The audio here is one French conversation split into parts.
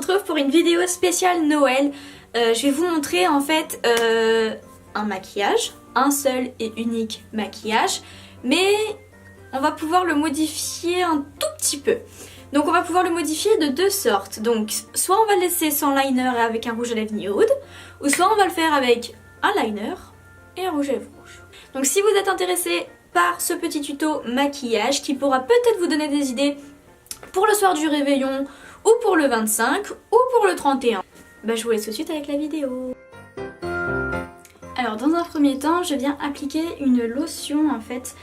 retrouve pour une vidéo spéciale Noël. Je vais vous montrer en fait un maquillage, un seul et unique maquillage, mais on va pouvoir le modifier un tout petit peu. Donc on va pouvoir le modifier de deux sortes. Donc soit on va le laisser sans liner et avec un rouge à lèvres nude, ou soit on va le faire avec un liner et un rouge à lèvres rouge. Donc si vous êtes intéressé par ce petit tuto maquillage qui pourra peut-être vous donner des idées pour le soir du réveillon, ou pour le 25, ou pour le 31, bah je vous laisse tout de suite avec la vidéo. Alors dans un premier temps, je viens appliquer une lotion en fait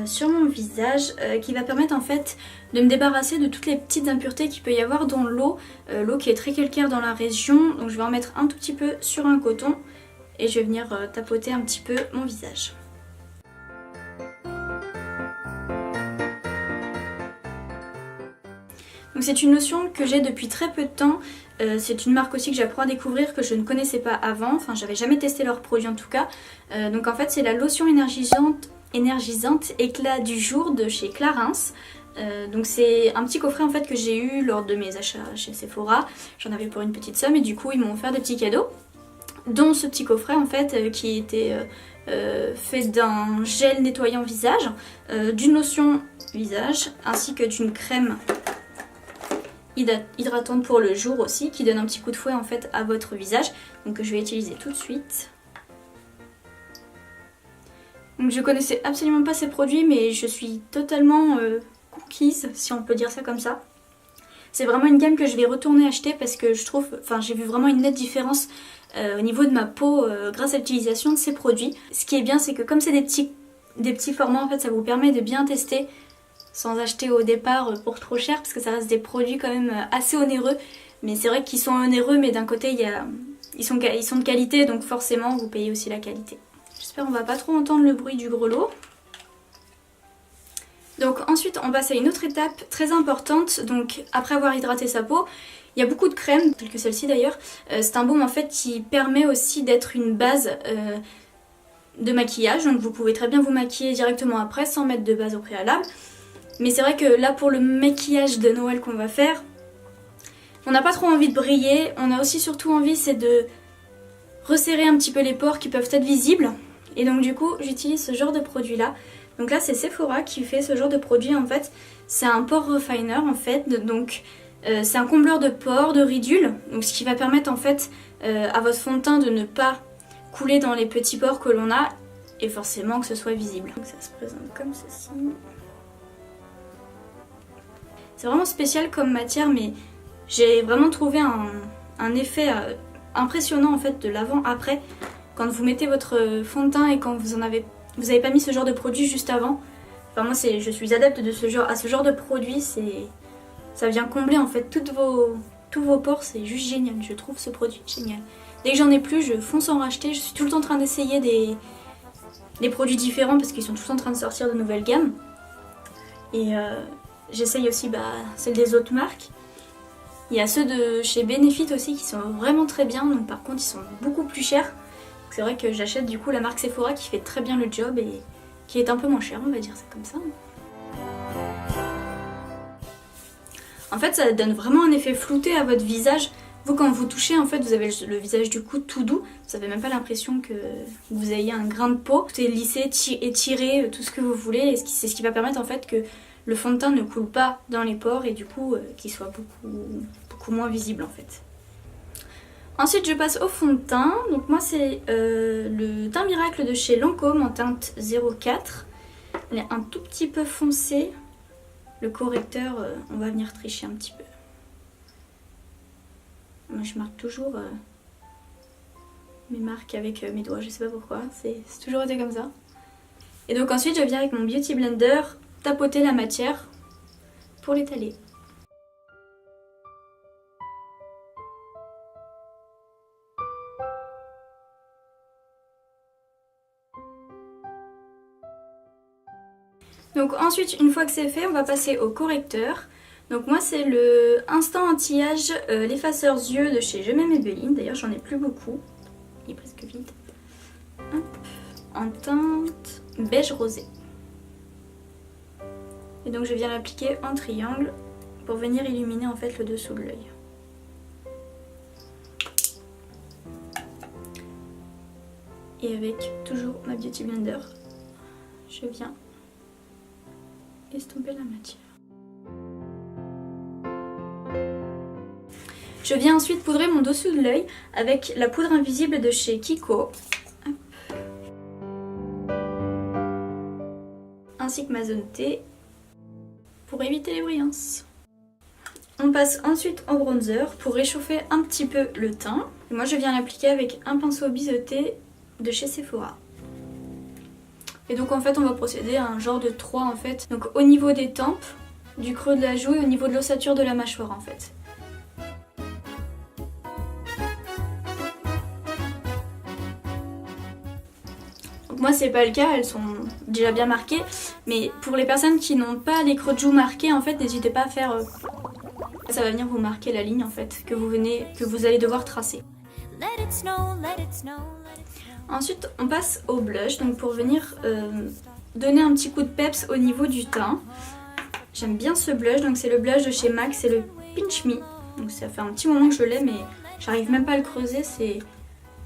sur mon visage qui va permettre en fait de me débarrasser de toutes les petites impuretés qu'il peut y avoir dans l'eau, l'eau qui est très calcaire dans la région. Donc je vais en mettre un tout petit peu sur un coton et je vais venir tapoter un petit peu mon visage. Donc c'est une lotion que j'ai depuis très peu de temps, c'est une marque aussi que j'apprends à découvrir que je ne connaissais pas avant, enfin j'avais jamais testé leurs produits en tout cas. Donc en fait c'est la lotion énergisante éclat du jour de chez Clarins. Donc c'est un petit coffret en fait que j'ai eu lors de mes achats chez Sephora, j'en avais pour une petite somme et du coup ils m'ont offert des petits cadeaux, dont ce petit coffret en fait qui était fait d'un gel nettoyant visage, d'une lotion visage ainsi que d'une crème hydratante pour le jour aussi, qui donne un petit coup de fouet en fait à votre visage, donc que je vais utiliser tout de suite. Donc je connaissais absolument pas ces produits, mais je suis totalement conquise, si on peut dire ça comme ça. C'est vraiment une gamme que je vais retourner acheter parce que je trouve, enfin j'ai vu vraiment une nette différence au niveau de ma peau grâce à l'utilisation de ces produits. Ce qui est bien, c'est que comme c'est des petits formats, en fait ça vous permet de bien tester sans acheter au départ pour trop cher, parce que ça reste des produits quand même assez onéreux. Mais c'est vrai qu'ils sont onéreux, mais d'un côté ils sont de qualité, donc forcément vous payez aussi la qualité. J'espère qu'on va pas trop entendre le bruit du grelot. Donc ensuite on passe à une autre étape très importante. Donc après avoir hydraté sa peau, il y a beaucoup de crèmes, telles que celle-ci d'ailleurs. C'est un baume en fait qui permet aussi d'être une base de maquillage. Donc vous pouvez très bien vous maquiller directement après sans mettre de base au préalable. Mais c'est vrai que là pour le maquillage de Noël qu'on va faire, on n'a pas trop envie de briller. On a aussi surtout envie c'est de resserrer un petit peu les pores qui peuvent être visibles. Et donc du coup j'utilise ce genre de produit là. Donc là c'est Sephora qui fait ce genre de produit en fait. C'est un pore refiner en fait. Donc c'est un combleur de pores, de ridules. Donc ce qui va permettre en fait à votre fond de teint de ne pas couler dans les petits pores que l'on a. Et forcément que ce soit visible. Donc ça se présente comme ceci. C'est vraiment spécial comme matière, mais j'ai vraiment trouvé un effet impressionnant en fait de l'avant-après. Quand vous mettez votre fond de teint et quand vous avez pas mis ce genre de produit juste avant. Enfin moi je suis adepte de ce genre de produit, ça vient combler en fait tous vos pores, c'est juste génial, je trouve ce produit génial. Dès que j'en ai plus, je fonce en racheter, je suis tout le temps en train d'essayer des produits différents parce qu'ils sont tout le temps en train de sortir de nouvelles gammes. Et j'essaye aussi celles des autres marques. Il y a ceux de chez Benefit aussi qui sont vraiment très bien, donc par contre ils sont beaucoup plus chers. C'est vrai que j'achète du coup la marque Sephora qui fait très bien le job et qui est un peu moins cher, on va dire ça comme ça. En fait ça donne vraiment un effet flouté à votre visage. Vous quand vous touchez en fait vous avez le visage du coup tout doux. Vous n'avez même pas l'impression que vous ayez un grain de peau. Tout est lissé, étiré, tout ce que vous voulez. Et c'est ce qui va permettre en fait que le fond de teint ne coule pas dans les pores et du coup qu'il soit beaucoup moins visible en fait. Ensuite je passe au fond de teint. Donc moi c'est le teint miracle de chez Lancôme en teinte 04. Elle est un tout petit peu foncée. Le correcteur on va venir tricher un petit peu. Moi je marque toujours mes marques avec mes doigts, je sais pas pourquoi, c'est toujours été comme ça. Et donc ensuite je viens avec mon Beauty Blender tapoter la matière pour l'étaler. Donc ensuite, une fois que c'est fait, on va passer au correcteur. Donc moi c'est le Instant Anti-Âge l'effaceur yeux de chez Je m'aime Maybelline. D'ailleurs j'en ai plus beaucoup, il est presque vide. Hop. En teinte beige rosé. Et donc je viens l'appliquer en triangle pour venir illuminer en fait le dessous de l'œil. Et avec toujours ma Beauty Blender, je viens estomper la matière. Je viens ensuite poudrer mon dessous de l'œil avec la poudre invisible de chez Kiko. Hop. Ainsi que ma zone T pour éviter les brillances. On passe ensuite au bronzer pour réchauffer un petit peu le teint. Et moi je viens l'appliquer avec un pinceau biseauté de chez Sephora. Et donc en fait on va procéder à un genre de 3 en fait. Donc au niveau des tempes, du creux de la joue et au niveau de l'ossature de la mâchoire en fait. Donc moi c'est pas le cas, elles sont déjà bien marquées. Mais pour les personnes qui n'ont pas les creux de joue marqués en fait, n'hésitez pas à faire... Ça va venir vous marquer la ligne en fait que vous allez devoir tracer. Ensuite on passe au blush, donc pour venir donner un petit coup de peps au niveau du teint. J'aime bien ce blush, donc c'est le blush de chez MAC, c'est le Pinch Me. Donc ça fait un petit moment que je l'ai mais j'arrive même pas à le creuser.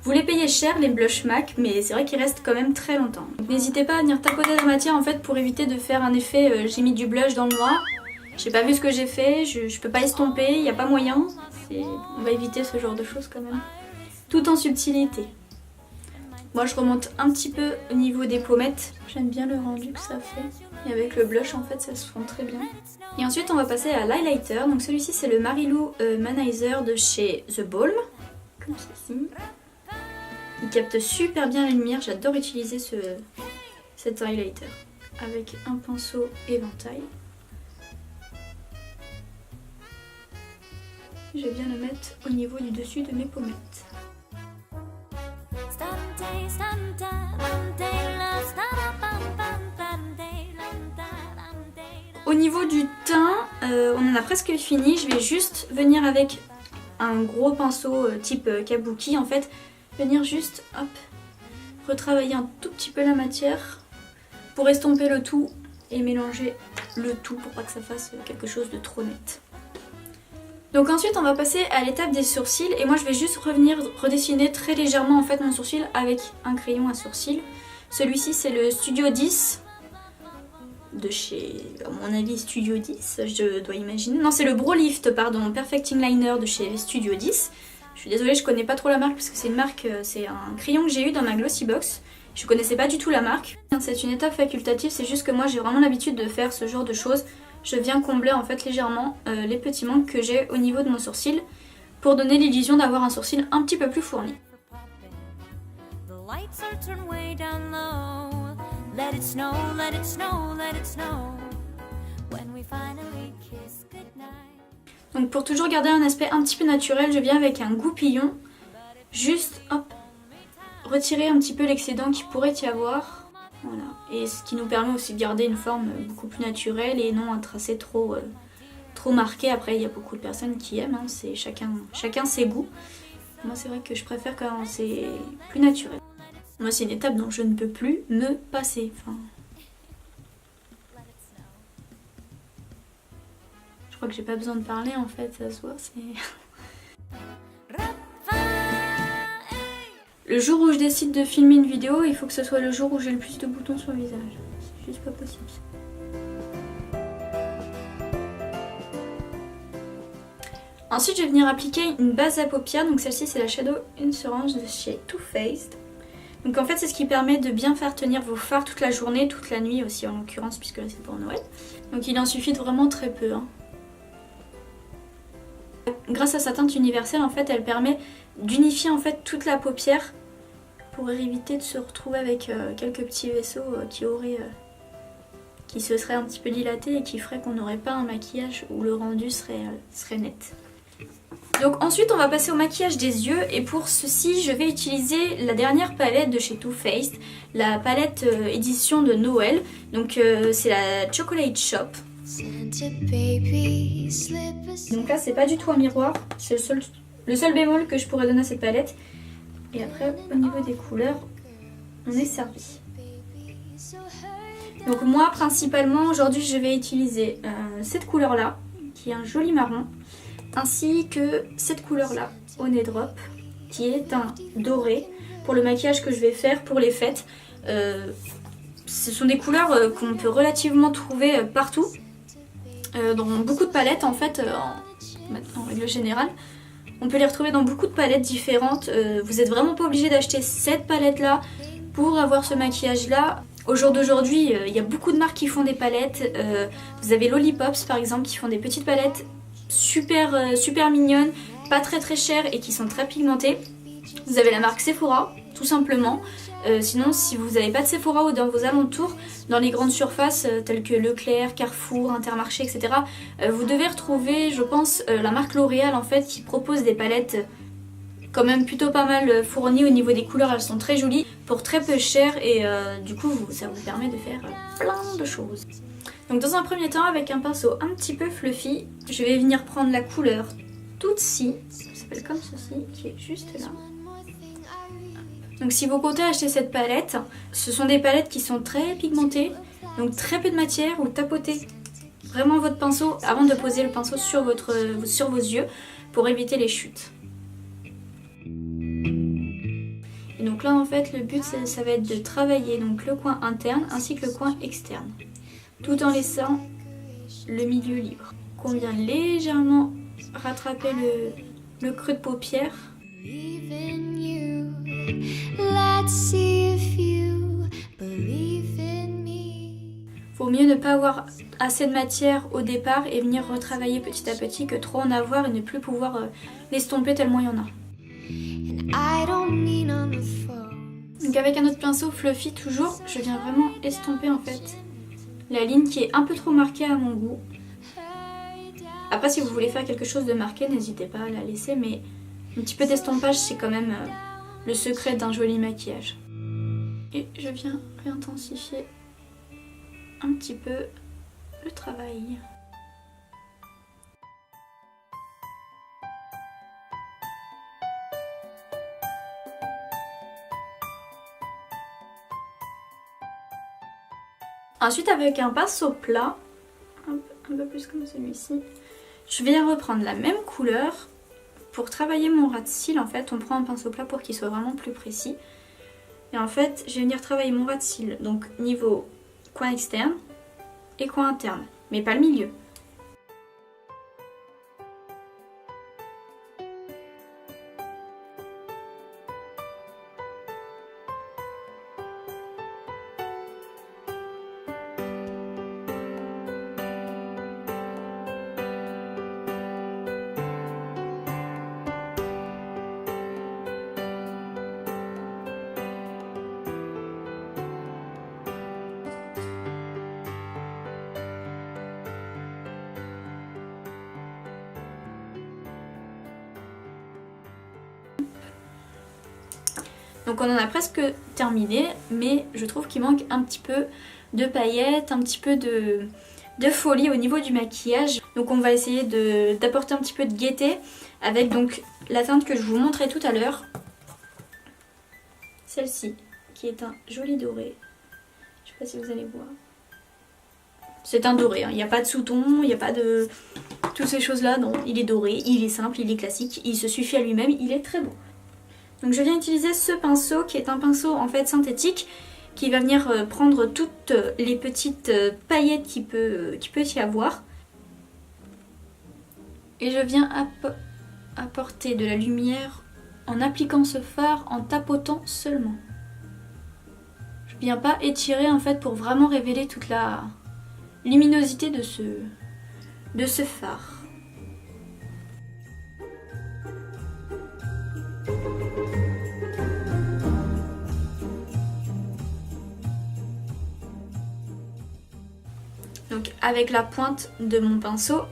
Vous les payez cher les blush MAC, mais c'est vrai qu'ils restent quand même très longtemps. N'hésitez pas à venir tapoter la matière en fait pour éviter de faire un effet j'ai mis du blush dans le noir. J'ai pas vu ce que j'ai fait, je peux pas estomper, il n'y a pas moyen. On va éviter ce genre de choses quand même. Tout en subtilité. Moi je remonte un petit peu au niveau des pommettes. J'aime bien le rendu que ça fait. Et avec le blush en fait ça se fond très bien. Et ensuite on va passer à l'highlighter. Donc celui-ci c'est le Marilou Manizer de chez The Balm. Comme ceci. Il capte super bien la lumière, j'adore utiliser cet highlighter. Avec un pinceau éventail. Je vais bien le mettre au niveau du dessus de mes pommettes. Au niveau du teint, on en a presque fini. Je vais juste venir avec un gros pinceau type kabuki en fait. Venir juste hop, retravailler un tout petit peu la matière pour estomper le tout et mélanger le tout pour pas que ça fasse quelque chose de trop net. Donc ensuite on va passer à l'étape des sourcils et moi je vais juste revenir redessiner très légèrement en fait mon sourcil avec un crayon à sourcil. Celui-ci c'est le Studio 10 de chez, à mon avis Studio 10 je dois imaginer. Non c'est le Brow Lift pardon, Perfecting Liner de chez Studio 10. Je suis désolée je connais pas trop la marque parce que c'est une marque, c'est un crayon que j'ai eu dans ma Glossy Box. Je connaissais pas du tout la marque. C'est une étape facultative, c'est juste que moi j'ai vraiment l'habitude de faire ce genre de choses. Je viens combler en fait légèrement les petits manques que j'ai au niveau de mon sourcil pour donner l'illusion d'avoir un sourcil un petit peu plus fourni. Donc pour toujours garder un aspect un petit peu naturel, je viens avec un goupillon, juste hop, retirer un petit peu l'excédent qui pourrait y avoir. Voilà. Et ce qui nous permet aussi de garder une forme beaucoup plus naturelle et non un tracé trop marqué. Après il y a beaucoup de personnes qui aiment, hein. C'est chacun ses goûts. Moi c'est vrai que je préfère quand c'est plus naturel. Moi c'est une étape dont je ne peux plus me passer. Enfin... Je crois que j'ai pas besoin de parler en fait, ça se voit. Le jour où je décide de filmer une vidéo, il faut que ce soit le jour où j'ai le plus de boutons sur le visage. C'est juste pas possible. Ensuite, je vais venir appliquer une base à paupières. Donc celle-ci, c'est la Shadow Insurance de chez Too Faced. Donc en fait, c'est ce qui permet de bien faire tenir vos fards toute la journée, toute la nuit aussi en l'occurrence, puisque là c'est pour Noël. Donc il en suffit de vraiment très peu. Hein. Grâce à sa teinte universelle, en fait, elle permet d'unifier en fait toute la paupière pour éviter de se retrouver avec quelques petits vaisseaux qui se seraient un petit peu dilatés et qui feraient qu'on n'aurait pas un maquillage où le rendu serait net. Donc ensuite on va passer au maquillage des yeux et pour ceci je vais utiliser la dernière palette de chez Too Faced, la palette édition de Noël, donc c'est la Chocolate Shop. Donc là c'est pas du tout un miroir, c'est le seul bémol que je pourrais donner à cette palette. Et après au niveau des couleurs on est servi. Donc moi principalement aujourd'hui je vais utiliser cette couleur là qui est un joli marron, ainsi que cette couleur là, Honey Drop, qui est un doré. pour le maquillage que je vais faire pour les fêtes. Ce sont des couleurs qu'on peut relativement trouver partout, dans beaucoup de palettes en fait, en règle générale. On peut les retrouver dans beaucoup de palettes différentes. Vous n'êtes vraiment pas obligé d'acheter cette palette là pour avoir ce maquillage là. Au jour d'aujourd'hui, il y a beaucoup de marques qui font des palettes. Vous avez Lollipops par exemple qui font des petites palettes super mignonnes, pas très chères et qui sont très pigmentées. Vous avez la marque Sephora tout simplement. Sinon si vous n'avez pas de Sephora ou dans vos alentours, dans les grandes surfaces telles que Leclerc, Carrefour, Intermarché, etc. Vous devez retrouver je pense la marque L'Oréal en fait qui propose des palettes quand même plutôt pas mal fournies au niveau des couleurs, elles sont très jolies pour très peu cher et du coup ça vous permet de faire plein de choses. Donc dans un premier temps avec un pinceau un petit peu fluffy, je vais venir prendre la couleur Tutsi, ça s'appelle comme ceci, qui est juste là. Donc si vous comptez acheter cette palette, ce sont des palettes qui sont très pigmentées, donc très peu de matière, ou tapotez vraiment votre pinceau avant de poser le pinceau sur vos yeux pour éviter les chutes. Et donc là en fait le but ça va être de travailler donc le coin interne ainsi que le coin externe, tout en laissant le milieu libre. On vient légèrement rattraper le creux de paupière. Vaut mieux ne pas avoir assez de matière au départ et venir retravailler petit à petit que trop en avoir et ne plus pouvoir l'estomper tellement il y en a. Donc avec un autre pinceau fluffy toujours, je viens vraiment estomper en fait la ligne qui est un peu trop marquée à mon goût. Après si vous voulez faire quelque chose de marqué, n'hésitez pas à la laisser, mais un petit peu d'estompage c'est quand même le secret d'un joli maquillage. Et je viens réintensifier un petit peu le travail. Ensuite avec un pinceau plat, un peu plus comme celui-ci, je vais reprendre la même couleur. Pour travailler mon ras de cils en fait on prend un pinceau plat pour qu'il soit vraiment plus précis. Et en fait je vais venir travailler mon ras de cils, donc niveau coin externe et coin interne, mais pas le milieu. Donc on en a presque terminé, mais je trouve qu'il manque un petit peu de paillettes, un petit peu de folie au niveau du maquillage. Donc on va essayer d'apporter un petit peu de gaieté avec donc la teinte que je vous montrais tout à l'heure. Celle-ci, qui est un joli doré. Je sais pas si vous allez voir. C'est un doré, hein. Il n'y a pas de sous-ton, il n'y a pas de... toutes ces choses-là, non. Il est doré, il est simple, il est classique, il se suffit à lui-même, il est très beau. Donc je viens utiliser ce pinceau qui est un pinceau en fait synthétique qui va venir prendre toutes les petites paillettes qui peut y avoir. Et je viens apporter de la lumière en appliquant ce fard, en tapotant seulement. Je viens pas étirer en fait pour vraiment révéler toute la luminosité de ce fard. Donc avec la pointe de mon pinceau,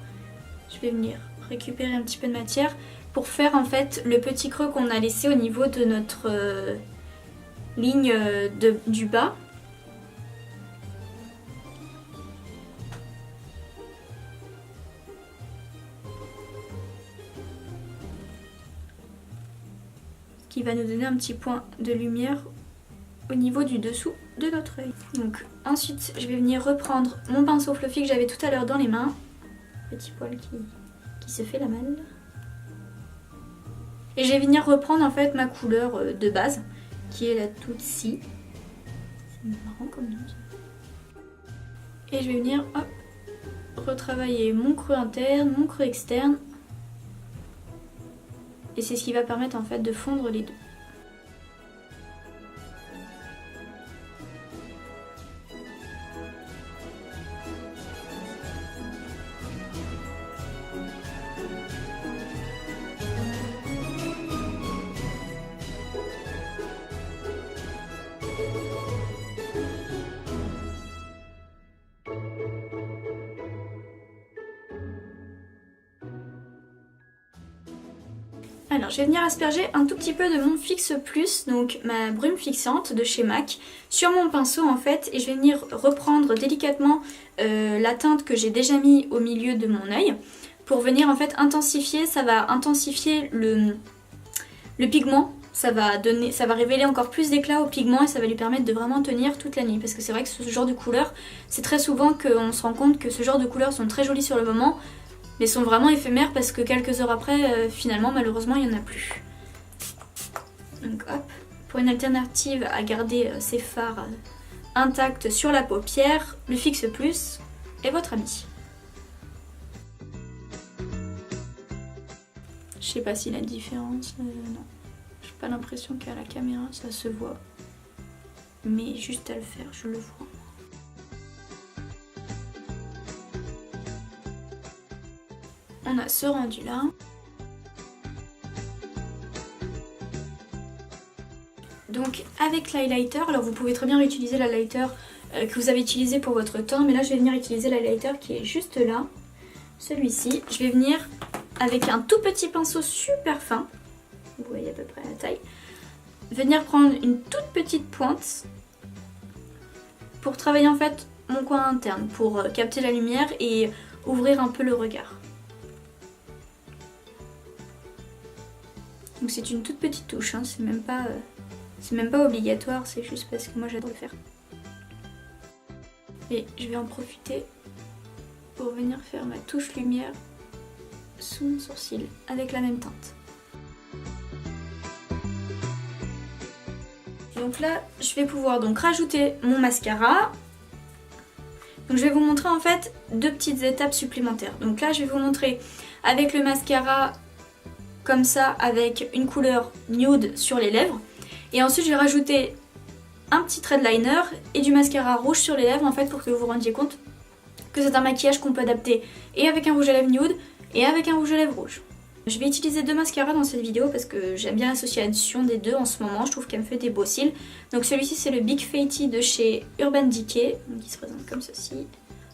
je vais venir récupérer un petit peu de matière pour faire en fait le petit creux qu'on a laissé au niveau de notre ligne du bas. Qui va nous donner un petit point de lumière au niveau du dessous de notre œil. Donc ensuite je vais venir reprendre mon pinceau fluffy que j'avais tout à l'heure dans les mains. Petit poil qui se fait la malle. Et je vais venir reprendre en fait ma couleur de base qui est la Tutsi. C'est marrant comme nom ça. Et je vais venir hop, retravailler mon creux interne, mon creux externe. Et c'est ce qui va permettre en fait de fondre les deux. Alors je vais venir asperger un tout petit peu de mon Fix Plus, donc ma brume fixante de chez MAC, sur mon pinceau en fait, et je vais venir reprendre délicatement la teinte que j'ai déjà mis au milieu de mon œil, pour venir en fait intensifier, ça va intensifier le pigment, ça va révéler encore plus d'éclat au pigment et ça va lui permettre de vraiment tenir toute la nuit, parce que c'est vrai que ce genre de couleurs, c'est très souvent qu'on se rend compte que ce genre de couleurs sont très jolies sur le moment, mais sont vraiment éphémères parce que quelques heures après, finalement, malheureusement, il n'y en a plus. Donc hop, pour une alternative à garder ces fards intacts sur la paupière, le Fix Plus est votre ami. Je sais pas si la différence, non. J'ai pas l'impression qu'à la caméra ça se voit. Mais juste à le faire, je le vois. On a ce rendu là. Donc avec l'highlighter, alors vous pouvez très bien réutiliser l'highlighter que vous avez utilisé pour votre teint, mais là je vais venir utiliser l'highlighter qui est juste là, celui-ci. Je vais venir avec un tout petit pinceau super fin, vous voyez à peu près la taille, venir prendre une toute petite pointe pour travailler en fait mon coin interne, pour capter la lumière et ouvrir un peu le regard. Donc c'est une toute petite touche, hein. C'est même pas obligatoire, c'est juste parce que moi j'adore le faire. Et je vais en profiter pour venir faire ma touche lumière sous mon sourcil avec la même teinte. Donc là je vais pouvoir donc rajouter mon mascara. Donc je vais vous montrer en fait deux petites étapes supplémentaires. Donc là je vais vous montrer avec le mascara comme ça avec une couleur nude sur les lèvres, et ensuite je vais rajouter un petit trait de liner et du mascara rouge sur les lèvres en fait pour que vous vous rendiez compte que c'est un maquillage qu'on peut adapter et avec un rouge à lèvres nude et avec un rouge à lèvres rouge. Je vais utiliser deux mascaras dans cette vidéo parce que j'aime bien l'association des deux en ce moment, je trouve qu'elle me fait des beaux cils. Donc celui-ci c'est le Big Fatty de chez Urban Decay, qui se présente comme ceci,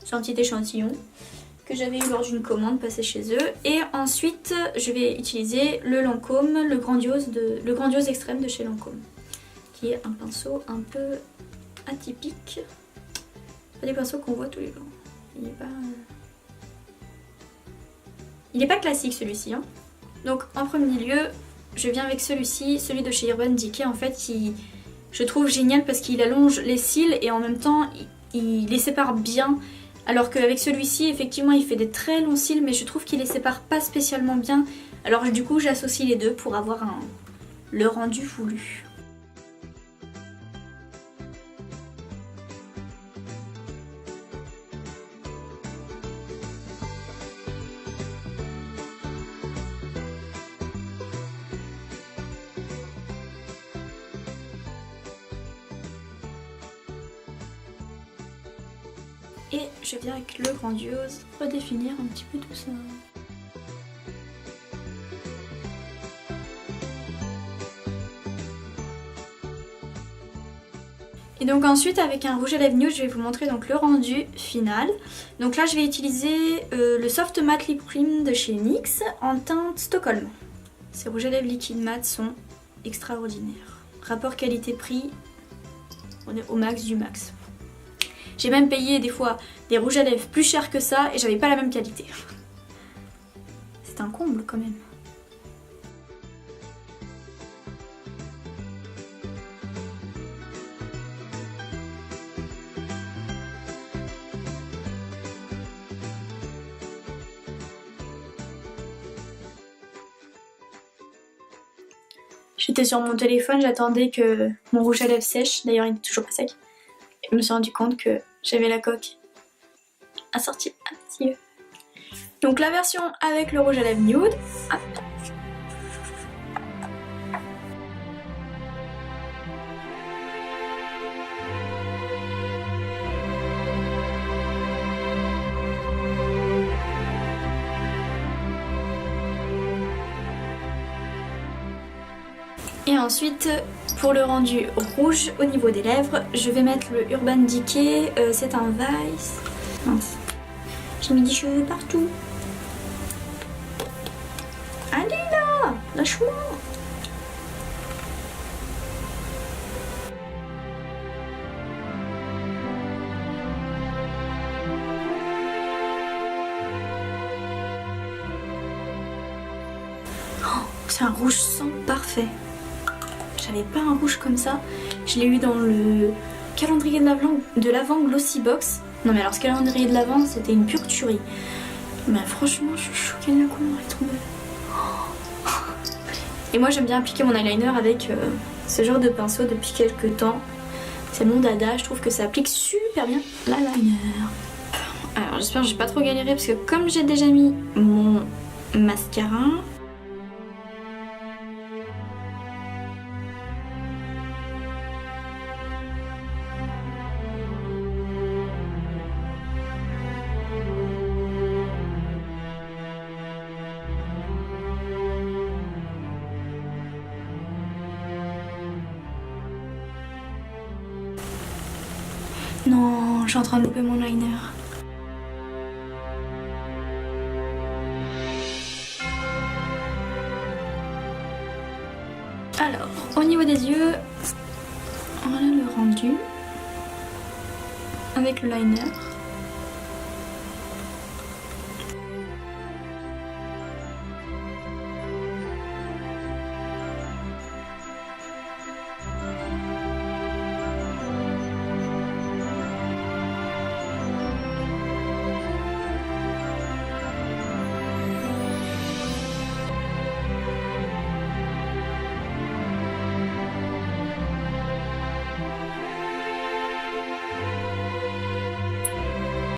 c'est un petit échantillon que j'avais eu lors d'une commande passée chez eux. Et ensuite je vais utiliser le Lancôme, le grandiose extrême de chez Lancôme, qui est un pinceau un peu atypique. C'est pas des pinceaux qu'on voit tous les jours. Il n'est pas classique celui-ci, hein. Donc en premier lieu je viens avec celui-ci, celui de chez Urban Decay en fait, qui je trouve génial parce qu'il allonge les cils et en même temps il les sépare bien. Alors qu'avec celui-ci, effectivement, il fait des très longs cils, mais je trouve qu'il les sépare pas spécialement bien. Alors du coup, j'associe les deux pour avoir le rendu voulu. Et je viens avec le grandiose redéfinir un petit peu tout ça. Et donc ensuite avec un rouge à lèvres nude, je vais vous montrer donc le rendu final. Donc là je vais utiliser le Soft Matte Lip Cream de chez NYX en teinte Stockholm. Ces rouges à lèvres liquide mat sont extraordinaires. Rapport qualité-prix, on est au max du max. J'ai même payé des fois des rouges à lèvres plus chers que ça et j'avais pas la même qualité. C'est un comble quand même. J'étais sur mon téléphone, j'attendais que mon rouge à lèvres sèche. D'ailleurs, il n'est toujours pas sec. Et je me suis rendu compte que j'avais la coque assortie à mes yeux. Donc la version avec le rouge à lèvres nude. Hop. Et ensuite, pour le rendu rouge au niveau des lèvres, je vais mettre le Urban Decay. C'est un Vice. Mince. J'ai mis des cheveux partout. Allez là, lâche-moi. Oh, c'est un rouge sang parfait. J'avais pas un rouge comme ça. Je l'ai eu dans le calendrier de l'Avent Glossy Box. Non mais alors ce calendrier de l'Avent c'était une pure tuerie. Mais franchement je suis choquée de la couleur est tombée. Et moi j'aime bien appliquer mon eyeliner avec ce genre de pinceau depuis quelques temps. C'est mon dada, je trouve que ça applique super bien l'eyeliner. Alors j'espère que j'ai pas trop galéré parce que comme j'ai déjà mis mon mascara, non, je suis en train de louper mon liner. Alors, au niveau des yeux, voilà le rendu avec le liner.